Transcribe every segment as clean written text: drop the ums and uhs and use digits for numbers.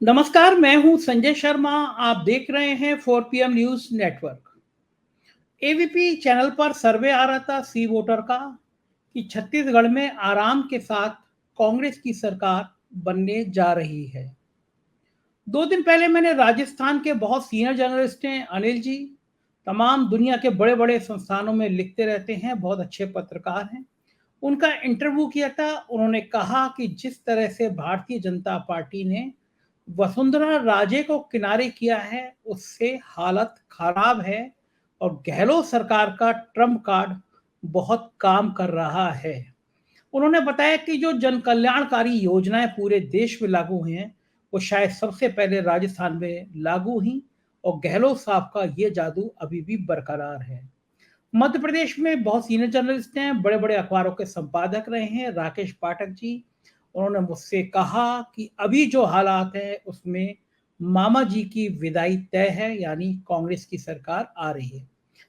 नमस्कार, मैं हूं संजय शर्मा। आप देख रहे हैं 4 PM news network. ABP channel पर सर्वे आ रहा था सी वोटर का कि छत्तीसगढ़ में आराम के साथ कांग्रेस की सरकार बनने जा रही है। 2 दिन पहले मैंने राजस्थान के बहुत सीनियर जर्नलिस्ट हैं अनिल जी, तमाम दुनिया के बड़े बड़े संस्थानों में लिखते रहते हैं, बहुत अच्छे पत्रकार हैं, उनका इंटरव्यू किया था। उन्होंने कहा कि जिस तरह से भारतीय जनता पार्टी ने वसुंधरा राजे को किनारे किया है, उससे हालत खराब है और गहलोत सरकार का ट्रम्प कार्ड बहुत काम कर रहा है। उन्होंने बताया कि जो जन कल्याणकारी योजनाएं पूरे देश में लागू हुई हैं, वो शायद सबसे पहले राजस्थान में लागू हुई और गहलोत साहब का ये जादू अभी भी बरकरार है। मध्य प्रदेश में बहुत सीनियर जर्नलिस्ट हैं, बड़े बड़े अखबारों के संपादक रहे हैं राकेश पाठक जी। उन्होंने मुझसे कहा कि अभी जो हालात हैं उसमें मामा जी की विदाई तय है, यानी कांग्रेस की सरकार आ रही है।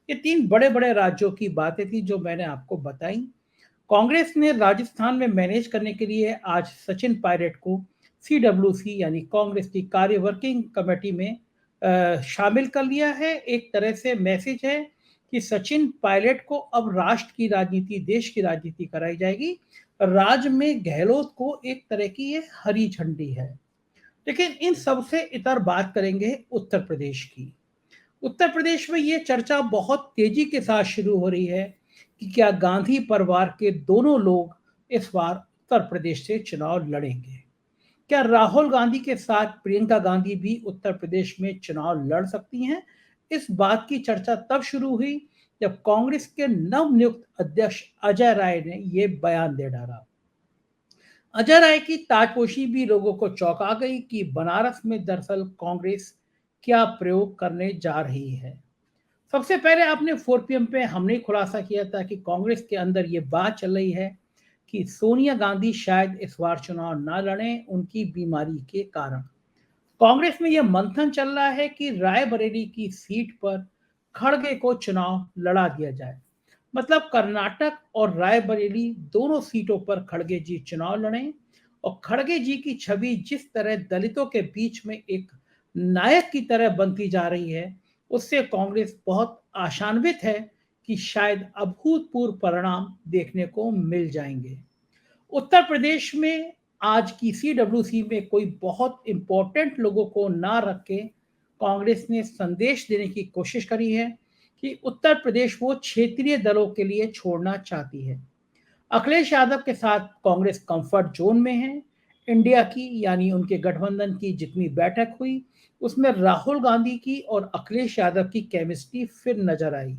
ये 3 बड़े बड़े राज्यों की बातें थी जो मैंने आपको बताई। कांग्रेस ने राजस्थान में मैनेज करने के लिए आज सचिन पायलट को सीडब्ल्यूसी यानी कांग्रेस की कार्य वर्किंग कमेटी में शामिल कर लिया है। एक तरह से मैसेज है कि सचिन पायलट को अब राष्ट्र की राजनीति, देश की राजनीति कराई जाएगी। राज्य में गहलोत को एक तरह की ये हरी झंडी है। लेकिन इन सबसे इतर बात करेंगे उत्तर प्रदेश की। उत्तर प्रदेश में ये चर्चा बहुत तेजी के साथ शुरू हो रही है कि क्या गांधी परिवार के दोनों लोग इस बार उत्तर प्रदेश से चुनाव लड़ेंगे। क्या राहुल गांधी के साथ प्रियंका गांधी भी उत्तर प्रदेश में चुनाव लड़ सकती हैं। इस बात की चर्चा तब शुरू हुई जब कांग्रेस के नवनियुक्त अध्यक्ष अजय राय ने यह बयान दे डाला। अजय राय की ताजपोशी भी लोगों को चौंका गई कि बनारस में दरअसल कांग्रेस क्या प्रयोग करने जा रही है। सबसे पहले आपने 4 PM पे हमने खुलासा किया था कि कांग्रेस के अंदर ये बात चल रही है कि सोनिया गांधी शायद इस बार चुनाव ना लड़ें उनकी बीमारी के कारण। कांग्रेस में यह मंथन चल रहा है कि रायबरेली की सीट पर खड़गे को चुनाव लड़ा दिया जाए। मतलब कर्नाटक और रायबरेली दोनों सीटों पर खड़गे जी चुनाव लड़ें। और खड़गे जी की छवि जिस तरह दलितों के बीच में एक नायक की तरह बनती जा रही है, उससे कांग्रेस बहुत आशान्वित है कि शायद अभूतपूर्व परिणाम देखने को मिल जाएंगे। उत्तर प्रदेश में आज की सीडब्ल्यूसी में कोई बहुत इंपॉर्टेंट लोगों को ना रख के कांग्रेस ने संदेश देने की कोशिश करी है कि उत्तर प्रदेश वो क्षेत्रीय दलों के लिए छोड़ना चाहती है। अखिलेश यादव के साथ कांग्रेस कंफर्ट जोन में है। इंडिया की यानी उनके गठबंधन की जितनी बैठक हुई उसमें राहुल गांधी की और अखिलेश यादव की केमिस्ट्री फिर नजर आई।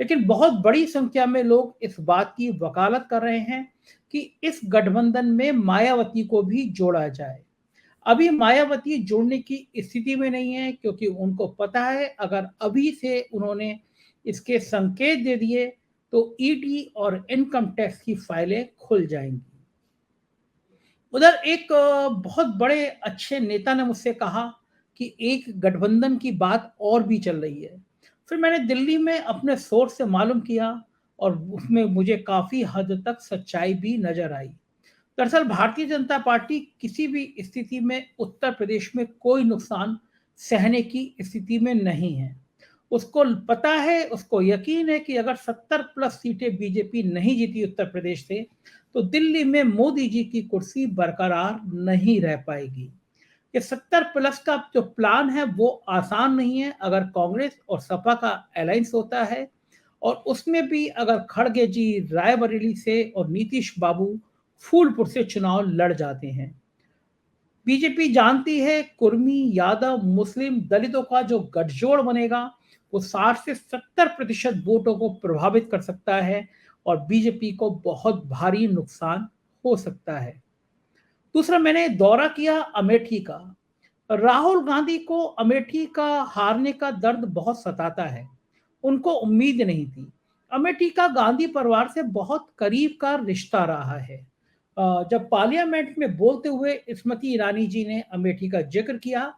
लेकिन बहुत बड़ी संख्या में लोग इस बात की वकालत कर रहे हैं कि इस गठबंधन में मायावती को भी जोड़ा जाए। अभी मायावती जोड़ने की स्थिति में नहीं है क्योंकि उनको पता है अगर अभी से उन्होंने इसके संकेत दे दिए तो ईडी और इनकम टैक्स की फाइलें खुल जाएंगी। उधर एक बहुत बड़े अच्छे नेता ने मुझसे कहा कि एक गठबंधन की बात और भी चल रही है। फिर मैंने दिल्ली में अपने सोर्स से मालूम किया और उसमें मुझे काफी हद तक सच्चाई भी नजर आई। दरअसल भारतीय जनता पार्टी किसी भी स्थिति में उत्तर प्रदेश में कोई नुकसान सहने की स्थिति में नहीं है। उसको पता है, उसको यकीन है कि अगर 70+ सीटें बीजेपी नहीं जीती उत्तर प्रदेश से तो दिल्ली में मोदी जी की कुर्सी बरकरार नहीं रह पाएगी। ये 70+ का जो प्लान है वो आसान नहीं है। अगर कांग्रेस और सपा का अलायंस होता है और उसमें भी अगर खड़गे जी रायबरेली से और नीतीश बाबू फूलपुर से चुनाव लड़ जाते हैं। बीजेपी जानती है कुर्मी, यादव, मुस्लिम, दलितों का जो गठजोड़ बनेगा वो 60 से 70% वोटों को प्रभावित कर सकता है और बीजेपी को बहुत भारी नुकसान हो सकता है। दूसरा, मैंने दौरा किया अमेठी का। राहुल गांधी को अमेठी का हारने का दर्द बहुत सताता है। उनको उम्मीद नहीं थी। अमेठी का गांधी परिवार से बहुत करीब का रिश्ता रहा है। जब पार्लियामेंट में बोलते हुए स्मृति ईरानी जी ने अमेठी का जिक्र किया,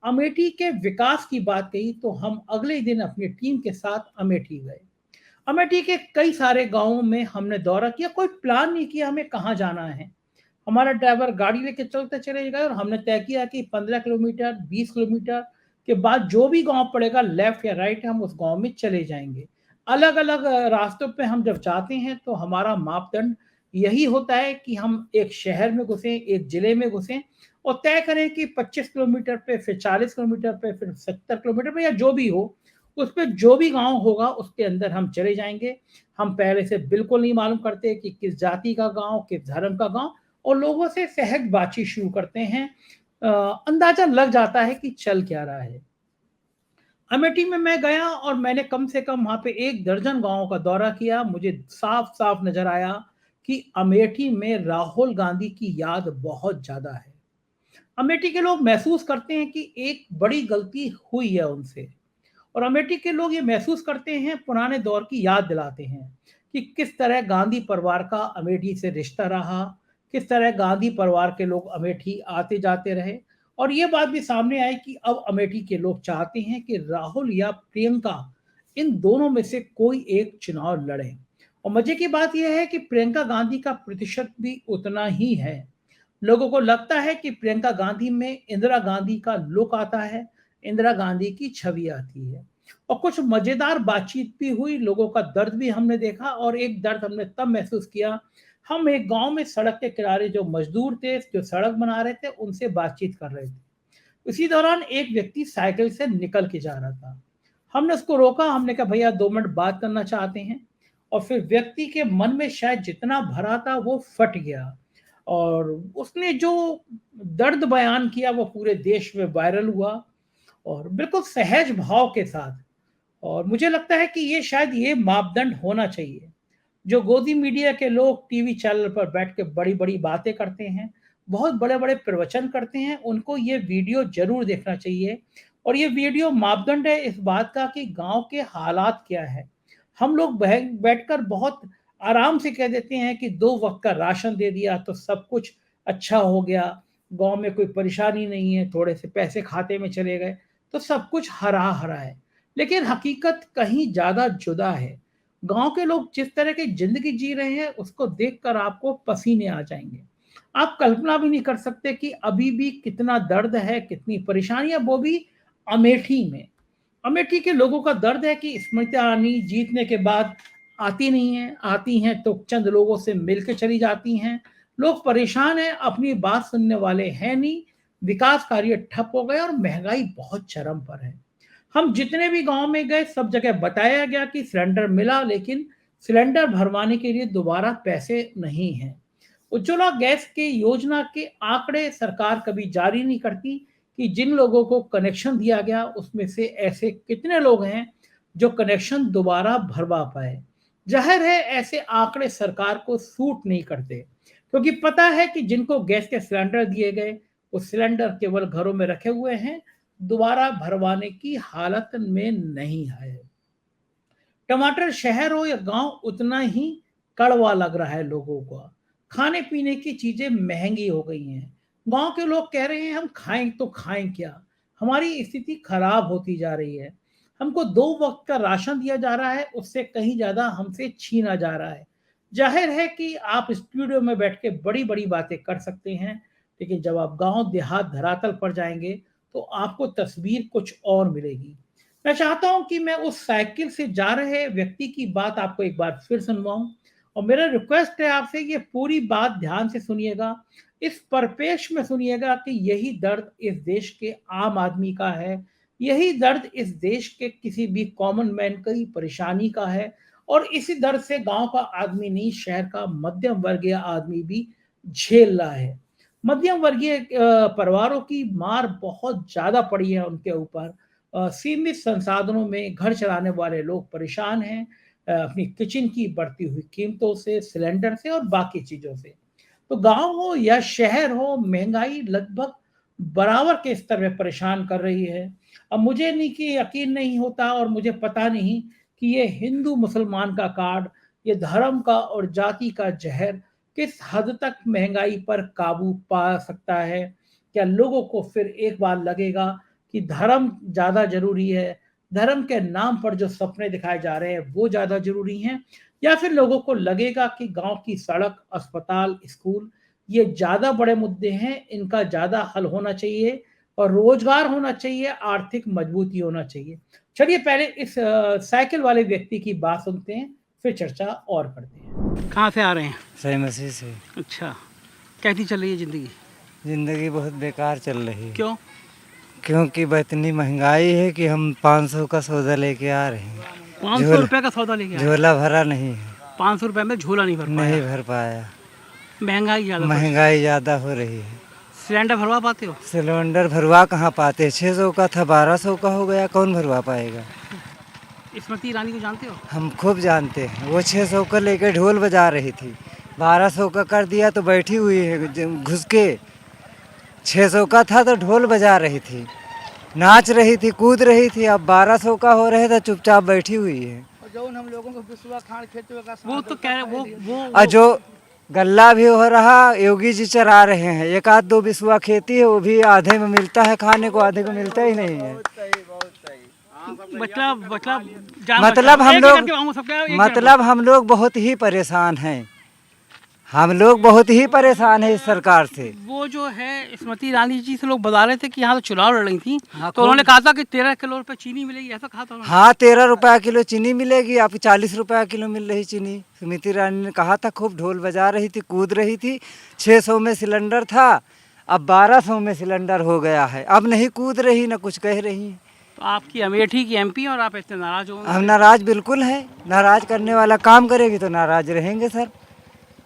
अमेठी के विकास की बात कही, तो हम अगले दिन अपनी टीम के साथ अमेठी गए। अमेठी के कई सारे गांवों में हमने दौरा किया, कोई प्लान नहीं किया हमें कहाँ जाना है। हमारा ड्राइवर गाड़ी लेके चलते चले गए और हमने तय किया कि 15 किलोमीटर, 20 किलोमीटर के बाद जो भी गाँव पड़ेगा लेफ्ट या राइट हम उस गाँव में चले जाएँगे। अलग-अलग रास्तों पे हम जब जाते हैं तो हमारा मापदंड यही होता है कि हम एक शहर में घुसें, एक जिले में घुसें और तय करें कि 25 किलोमीटर पे, फिर 40 किलोमीटर पे, फिर 70 किलोमीटर पे या जो भी हो, उस पे जो भी गाँव होगा उसके अंदर हम चले जाएँगे। हम पहले से बिल्कुल नहीं मालूम करते कि किस जाति का गाँव, किस धर्म का गाँव और लोगों से सहज बातचीत शुरू करते हैं। अ, अंदाज़ा लग जाता है कि चल क्या रहा है। अमेठी में मैं गया और मैंने कम से कम वहाँ पे 1 दर्जन गाँवों का दौरा किया। मुझे साफ-साफ नज़र आया कि अमेठी में राहुल गांधी की याद बहुत ज़्यादा है। अमेठी के लोग महसूस करते हैं कि एक बड़ी गलती हुई है उनसे और अमेठी के लोग ये महसूस करते हैं, पुराने दौर की याद दिलाते हैं कि किस तरह गांधी परिवार का अमेठी से रिश्ता रहा, किस तरह गांधी परिवार के लोग अमेठी आते-जाते रहे और ये बात भी सामने आई कि अब अमेठी के लोग चाहते हैं कि राहुल या प्रियंका इन दोनों में से कोई एक चुनाव लड़े और मजे की बात यह है कि प्रियंका गांधी का प्रतिशत भी उतना ही है। लोगों को लगता है कि प्रियंका गांधी में इंदिरा गांधी का लुक आता है, इंदिरा गांधी की छवि आती है और कुछ मजेदार बातचीत भी हुई, लोगों का दर्द भी हमने देखा और एक दर्द हमने तब महसूस किया, हम एक गांव में सड़क के किनारे जो मजदूर थे, जो सड़क बना रहे थे, उनसे बातचीत कर रहे थे। इसी दौरान एक व्यक्ति साइकिल से निकल के जा रहा था। हमने उसको रोका, हमने कहा भैया 2 मिनट बात करना चाहते हैं और फिर व्यक्ति के मन में शायद जितना भरा था वो फट गया और उसने जो दर्द बयान किया वो पूरे देश में वायरल हुआ और बिल्कुल सहज भाव के साथ और मुझे लगता है कि ये शायद ये मापदंड होना चाहिए। जो गोदी मीडिया के लोग टीवी चैनल पर बैठ के बड़ी-बड़ी बातें करते हैं, बहुत बड़े-बड़े प्रवचन करते हैं, उनको ये वीडियो ज़रूर देखना चाहिए और ये वीडियो मापदंड है इस बात का कि गाँव के हालात क्या है। हम लोग बैठकर बहुत आराम से कह देते हैं कि 2 वक़्त का राशन दे दिया तो सब कुछ अच्छा हो गया, गाँव में कोई परेशानी नहीं है, थोड़े से पैसे खाते में चले गए, तो सब कुछ हरा-हरा है। लेकिन हकीकत कहीं ज़्यादा जुदा है। गाँव के लोग जिस तरह की ज़िंदगी जी रहे हैं, उसको देखकर आपको पसीने आ जाएँगे। आप कल्पना भी नहीं कर सकते कि अभी भी कितना दर्द है, कितनी परेशानी है, वो भी अमेठी में। अमेठी के लोगों का दर्द है कि स्मृति ईरानी जीतने के बाद आती नहीं हैं, आती हैं तो चंद लोगों से मिल के चली जाती हैं। लोग परेशान हैं, अपनी बात सुनने वाले हैं नहीं, विकास कार्य ठप हो गए और महँगाई बहुत चरम पर है। हम जितने भी गाँव में गए सब जगह बताया गया कि सिलेंडर मिला लेकिन सिलेंडर भरवाने के लिए दोबारा पैसे नहीं हैं। उज्ज्वला गैस के योजना के आंकड़े सरकार कभी जारी नहीं करती कि जिन लोगों को कनेक्शन दिया गया उसमें से ऐसे कितने लोग हैं जो कनेक्शन दोबारा भरवा पाए। जाहिर है ऐसे आंकड़े सरकार को सूट नहीं करते क्योंकि पता है कि जिनको गैस के सिलेंडर दिए गए वो सिलेंडर केवल घरों में रखे हुए हैं, दोबारा भरवाने की हालत में नहीं है। टमाटर शहर हो या गांव उतना ही कड़वा लग रहा है लोगों को। खाने पीने की चीजें महंगी हो गई हैं। गांव के लोग कह रहे हैं हम खाएं तो खाएं क्या, हमारी स्थिति खराब होती जा रही है। हमको 2 वक्त का राशन दिया जा रहा है, उससे कहीं ज्यादा हमसे छीना जा रहा है। जाहिर है कि आप स्टूडियो में बैठ के बड़ी बड़ी बातें कर सकते हैं, लेकिन जब आप गांव देहात धरातल पर जाएंगे तो आपको तस्वीर कुछ और मिलेगी। मैं चाहता हूँ कि मैं उस साइकिल से जा रहे व्यक्ति की बात आपको एक बार फिर सुनवाऊँ और मेरा रिक्वेस्ट है आपसे ये पूरी बात ध्यान से सुनिएगा। इस परिपेक्ष में सुनिएगा कि यही दर्द इस देश के आम आदमी का है, यही दर्द इस देश के किसी भी कॉमन मैन की परेशानी का है और इसी दर्द से गाँव का आदमी नहीं, शहर का मध्यम वर्गीय आदमी भी झेल रहा है। मध्यम वर्गीय परिवारों की मार बहुत ज़्यादा पड़ी है उनके ऊपर। सीमित संसाधनों में घर चलाने वाले लोग परेशान हैं अपनी किचन की बढ़ती हुई कीमतों से, सिलेंडर से और बाकी चीज़ों से। तो गाँव हो या शहर हो, महँगाई लगभग बराबर के स्तर में परेशान कर रही है। अब मुझे नहीं कि यकीन नहीं होता और मुझे पता नहीं कि ये हिंदू-मुसलमान का कार्ड, ये धर्म का और जाति का ज़हर किस हद तक महँगाई पर काबू पा सकता है। क्या लोगों को फिर एक बार लगेगा कि धर्म ज़्यादा ज़रूरी है, धर्म के नाम पर जो सपने दिखाए जा रहे हैं वो ज़्यादा ज़रूरी हैं या फिर लोगों को लगेगा कि गाँव की सड़क, अस्पताल, स्कूल ये ज़्यादा बड़े मुद्दे हैं, इनका ज़्यादा हल होना चाहिए और रोज़गार होना चाहिए, आर्थिक मजबूती होना चाहिए। चलिए पहले इस साइकिल वाले व्यक्ति की बात सुनते हैं, फिर चर्चा और करते हैं। कहाँ से आ रहे हैं? सही मसीह से। अच्छा, कैसी चल रही है ज़िंदगी? ज़िंदगी बहुत बेकार चल रही है। क्यों? क्योंकि इतनी महंगाई है कि हम 500 का सौदा लेके आ रहे हैं। 500 रुपये का सौदा लेके आए? झोला भरा नहीं है। 500 रुपये में झोला नहीं भर पाया? नहीं भर पाया। महंगाई ज़्यादा हो रही है। सिलेंडर भरवा पाते हो? सिलेंडर भरवा कहाँ पाते? 600 का था, 1200 का हो गया, कौन भरवा पाएगा? स्मृति ईरानी को जानते हो? हम खूब जानते हैं। वो 600 का लेके ढोल बजा रही थी, 1200 का कर दिया तो बैठी हुई है घुस के। 600 का था तो ढोल बजा रही थी, नाच रही थी, कूद रही थी। अब 1200 का हो रहे तो चुपचाप बैठी हुई है। जो हम लोगों को विश्वा खान खेतों का वो तो कह रहे वो और जो गल्ला भी हो रहा, योगी जी चरा रहे हैं। एक आध दो बिस्वा खेती है, वो भी आधे में मिलता है खाने को, आधे को मिलता ही नहीं है। मतलब हम लोग बहुत ही परेशान हैं। हम लोग बहुत ही परेशान है इस सरकार से। वो जो है स्मृति ईरानी जी से लोग बता रहे थे कि यहाँ तो चुनाव लड़ रही थी, तो उन्होंने कहा था कि 13 किलो रुपए चीनी मिलेगी, ऐसा कहा था। हाँ, 13 रुपया किलो चीनी मिलेगी, अब 40 रुपया किलो मिल रही चीनी। स्मृति ईरानी ने कहा था, खूब ढोल बजा रही थी, कूद रही थी। 600 में सिलेंडर था, अब 1200 में सिलेंडर हो गया है। अब नहीं कूद रही, न कुछ कह रही। तो आपकी अमेठी की MP और आप इतने नाराज हो? हम नाराज बिल्कुल है। नाराज करने वाला काम करेगी तो नाराज रहेंगे सर।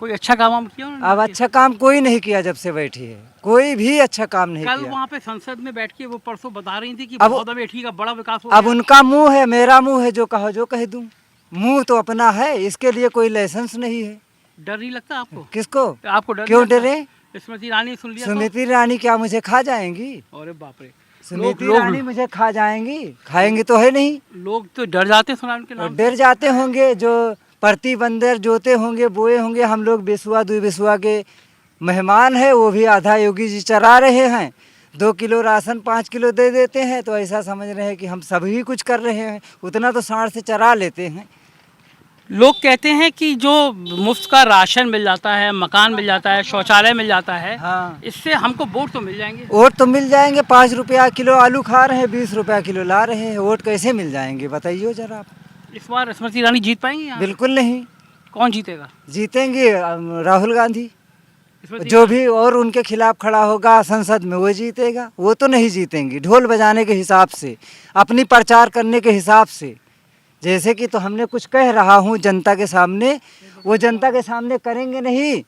कोई अच्छा काम किया? अब अच्छा काम कोई नहीं किया जब से बैठी है, कोई भी अच्छा काम नहीं कल किया। वहाँ पे संसद में बैठ के वो परसों बता रही थी कि बहुत अमेठी का बड़ा विकास हो अब उनका मुंह है, मेरा मुंह है, जो कहो जो कह दूं। मुंह तो अपना है, इसके लिए कोई लाइसेंस नहीं है। डर नहीं लगता आपको? किसको? आपको डर? क्यों डरे? स्मृति ईरानी सुन लिया? स्मृति ईरानी क्या मुझे खा जाएंगी? अरे बाप रे, स्मृति ईरानी मुझे खा जाएंगी? खाएंगी तो है नहीं। लोग तो डर जाते सुना उनके नाम। डर जाते होंगे, जो प्रति बंदर जोते होंगे, बोए होंगे। हम लोग बिस्वा 2 बिस्वा के मेहमान है, वो भी आधा योगी जी चरा रहे हैं। 2 किलो राशन 5 किलो दे देते हैं, तो ऐसा समझ रहे हैं कि हम सभी कुछ कर रहे हैं। उतना तो सांड से चरा लेते हैं। लोग कहते हैं कि जो मुफ्त का राशन मिल जाता है, मकान मिल जाता है, शौचालय मिल जाता है, हाँ, इससे हमको वोट तो मिल जाएंगे। वोट तो मिल जाएंगे। 5 रुपया किलो आलू खा रहे हैं, 20 रुपया किलो ला रहे हैं, वोट कैसे मिल जाएंगे बताइए जरा आप। इस बार स्मृति ईरानी जीत पाएंगी यहाँ? बिल्कुल नहीं। कौन जीतेगा? जीतेंगे राहुल गांधी, जो भी और उनके खिलाफ खड़ा होगा संसद में वो जीतेगा। वो तो नहीं जीतेंगी ढोल बजाने के हिसाब से, अपनी प्रचार करने के हिसाब से। जैसे कि तो हमने कुछ कह रहा हूँ जनता के सामने, वो जनता के सामने करेंगे नहीं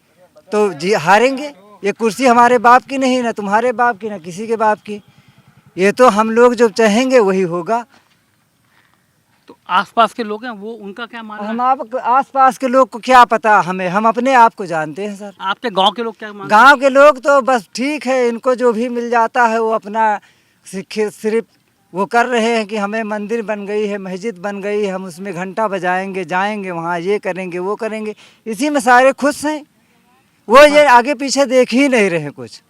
तो जी हारेंगे। ये कुर्सी हमारे बाप की नहीं, ना तुम्हारे बाप की, ना किसी के बाप की। ये तो हम लोग जो चाहेंगे वही होगा। तो आसपास के लोग हैं, वो उनका क्या मानना है? हम आप आसपास के लोग को क्या पता हमें, हम अपने आप को जानते हैं सर। आपके गांव के लोग क्या मानते हैं? गांव के लोग तो बस ठीक है, इनको जो भी मिल जाता है वो अपना सिर्फ वो कर रहे हैं कि हमें मंदिर बन गई है, मस्जिद बन गई है, हम उसमें घंटा बजाएंगे, जाएंगे वहाँ, ये करेंगे वो करेंगे, इसी में सारे खुश हैं। वो ये आगे पीछे देख ही नहीं रहे कुछ।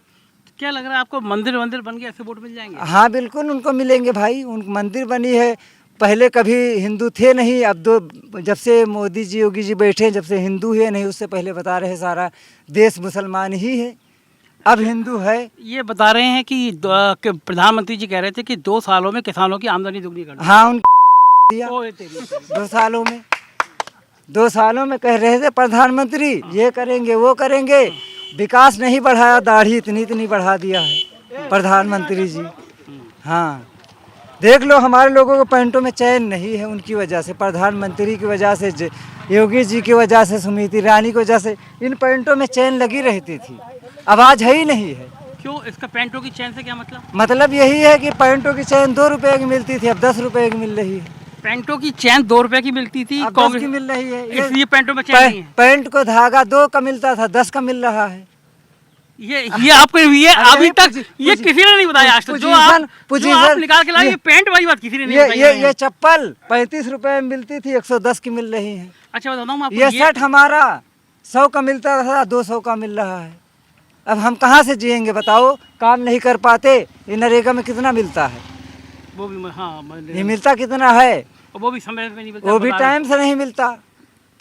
क्या लग रहा है आपको, मंदिर बन गया ऐसे वोट मिल जाएंगे? हाँ बिल्कुल उनको मिलेंगे भाई। उन मंदिर बनी है, पहले कभी हिंदू थे नहीं, अब तो जब से मोदी जी योगी जी बैठे, जब से हिंदू है नहीं, उससे पहले बता रहे सारा देश मुसलमान ही है, अब हिंदू है। ये बता रहे हैं कि प्रधानमंत्री जी कह रहे थे कि 2 सालों में किसानों की आमदनी दुगनी कर। हाँ उन दिया 2 सालों में कह रहे थे प्रधानमंत्री ये करेंगे वो करेंगे, विकास नहीं बढ़ाया, दाढ़ी इतनी बढ़ा दिया है प्रधानमंत्री जी। हाँ देख लो, हमारे लोगों को पैंटों में चैन नहीं है उनकी वजह से, प्रधानमंत्री की वजह से, योगी जी की वजह से, स्मृति ईरानी की वजह से इन पैंटों में चैन लगी रहती थी, आवाज़ है ही नहीं है। क्यों? इसका पैंटों की चैन से क्या मतलब? मतलब यही है कि पैंटों की चैन 2 रुपए की मिलती थी, अब 10 रुपए की मिल रही है। पैंटों की चैन 2 रुपए की मिलती थी, अब 10 की मिल रही है। इसलिए पैंटों में चैन नहीं है। पैंट को धागा 2 का मिलता था, 10 का मिल रहा है। ये आपको ये अभी तक ये किसी ने नहीं बताया आज तक। जो आप निकाल के लाए, ये पैंट वाली बात किसी ने नहीं बताई। ये चप्पल 35 रुपए में मिलती थी, 110 की मिल रही है। अच्छा बताता हूँ आपको, ये शर्ट हमारा 100 का मिलता था, 200 का मिल रहा है। अब हम कहाँ से जिएंगे बताओ? काम नहीं कर पाते। ये नरेगा में कितना मिलता है? वो भी हाँ, ये मिलता कितना है? वो भी समय पे नहीं मिलता, वो भी टाइम से नहीं मिलता।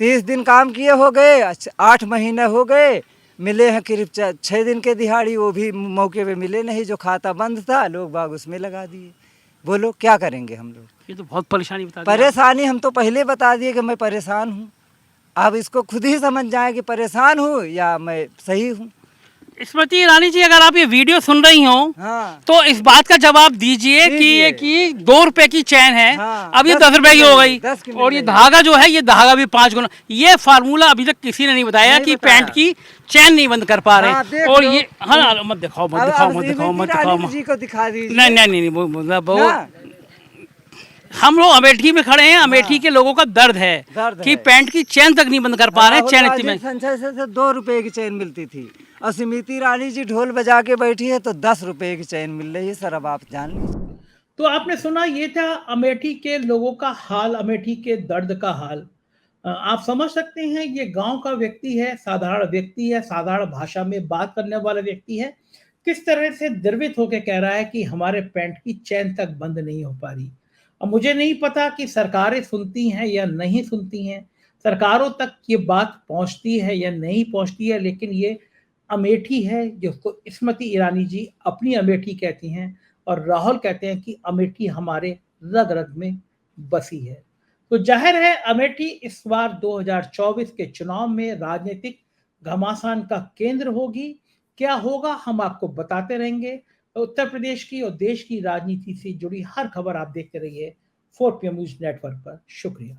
30 दिन काम किए हो गए, 8 महीने हो गए, मिले हैं करीब 6 दिन के दिहाड़ी, वो भी मौके पे मिले नहीं, जो खाता बंद था लोग बाग उसमें लगा दिए। बोलो क्या करेंगे हम लोग? ये तो बहुत परेशानी बता दी। परेशानी हम तो पहले बता दिए कि मैं परेशान हूँ, अब इसको खुद ही समझ जाए कि परेशान हूँ या मैं सही हूँ। स्मृति ईरानी जी, अगर आप ये वीडियो सुन रही हो हाँ। तो इस बात का जवाब दीजिए कि ये कि 2 रुपए की चैन है, हाँ, अब ये 10 रुपए की हो गई, और ये धागा जो है ये धागा भी 5 गुना। ये फार्मूला अभी तक किसी ने नहीं बताया नहीं कि बताया। पैंट की चैन नहीं बंद कर पा रहे। हाँ, देख और लो। ये हाँ, मत दिखाओ मत दिखाओ मत दिखाओ मत दिखाओ जी को दिखा दीजिए। नहीं नहीं नहीं, वो हाँ। हम लोग अमेठी में खड़े हैं, अमेठी के लोगों का दर्द है कि पैंट की चैन तक नहीं बंद कर पा रहे हैं। चैन इतनी महंगी, संचय से 2 रुपए की चैन मिलती थी, और स्मृति ईरानी जी ढोल बजा के बैठी है तो 10 रुपए की चैन मिल रही है। सर अब आप जान लीजिए। तो आपने सुना, ये था अमेठी के लोगों का हाल, अमेठी के दर्द का हाल। आप समझ सकते हैं, ये गांव का व्यक्ति है, साधारण व्यक्ति है, साधारण भाषा में बात करने वाला व्यक्ति है, किस तरह से द्रवित होकर कह रहा है कि हमारे पैंट की चैन तक बंद नहीं हो पा रही। अब मुझे नहीं पता कि सरकारें सुनती हैं या नहीं सुनती हैं, सरकारों तक ये बात पहुंचती है या नहीं पहुंचती है, लेकिन ये अमेठी है जिसको स्मृति ईरानी जी अपनी अमेठी कहती हैं, और राहुल कहते हैं कि अमेठी हमारे रग रग में बसी है। तो जाहिर है अमेठी इस बार 2024 के चुनाव में राजनीतिक घमासान का केंद्र होगी। क्या होगा हम आपको बताते रहेंगे। उत्तर प्रदेश की और देश की राजनीति से जुड़ी हर खबर आप देखते रहिए 4PM न्यूज नेटवर्क पर। शुक्रिया।